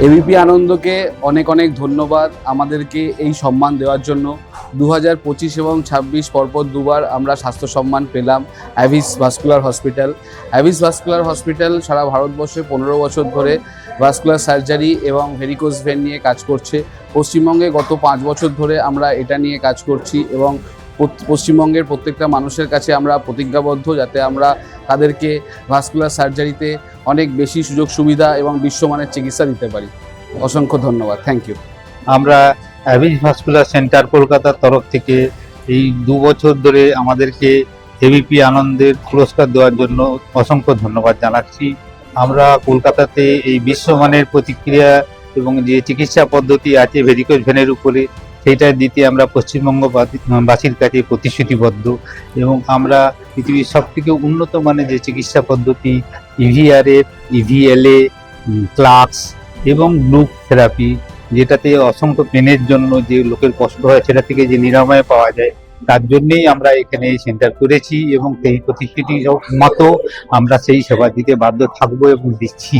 ABP আনন্দকে অনেক অনেক ধন্যবাদ আমাদেরকে এই সম্মান দেওয়ার জন্য। 2025 এবং 26 পরপর দুবার আমরা স্বাস্থ্য সম্মান পেলাম Avis vascular hospital. Avis vascular hospital সারা ভারতবর্ষে 15 বছর ধরে ভাস্কুলার সার্জারি এবং ভেরিকোজ ভেন নিয়ে কাজ করছে। পশ্চিমবঙ্গে গত 5 বছর ধরে আমরা এটা নিয়ে কাজ করছি এবং পশ্চিমবঙ্গের প্রত্যেকটা মানুষের কাছে আমরা প্রতিজ্ঞাবদ্ধ যাতে আমরা তাদেরকে ভাস্কুলার সার্জারিতে অনেক বেশি সুযোগ সুবিধা এবং বিশ্বমানের চিকিৎসা দিতে পারি। অসংখ্য ধন্যবাদ, থ্যাংক ইউ। আমরা অ্যাভিস ভাস্কুলার সেন্টার কলকাতার তরফ থেকে এই 2 বছর ধরে আমাদেরকে এবিপি আনন্দের পুরস্কার দেওয়ার জন্য অসংখ্য ধন্যবাদ জানাচ্ছি। আমরা কলকাতাতে এই বিশ্বমানের প্রতিক্রিয়া এবং যে চিকিৎসা পদ্ধতি আছে ভেরিকোজ ভেনের উপরে, সেইটা দিতে আমরা পশ্চিমবঙ্গবাসীর কাছে প্রতিশ্রুতিবদ্ধ এবং আমরা পৃথিবীর সবথেকে উন্নত মানের যে চিকিৎসা পদ্ধতি ইভিআরএফ, ইভিএলএ, ক্লাক্স এবং গ্লুক থেরাপি, যেটাতে অসংখ্য পেনের জন্য যে লোকের কষ্ট হয় সেটা থেকে যে নিরাময় পাওয়া যায়, তার জন্যেই আমরা এখানে এই সেন্টার করেছি এবং সেই প্রতিশ্রুতি মতো আমরা সেই সেবা দিতে বাধ্য থাকবো এবং দিচ্ছি।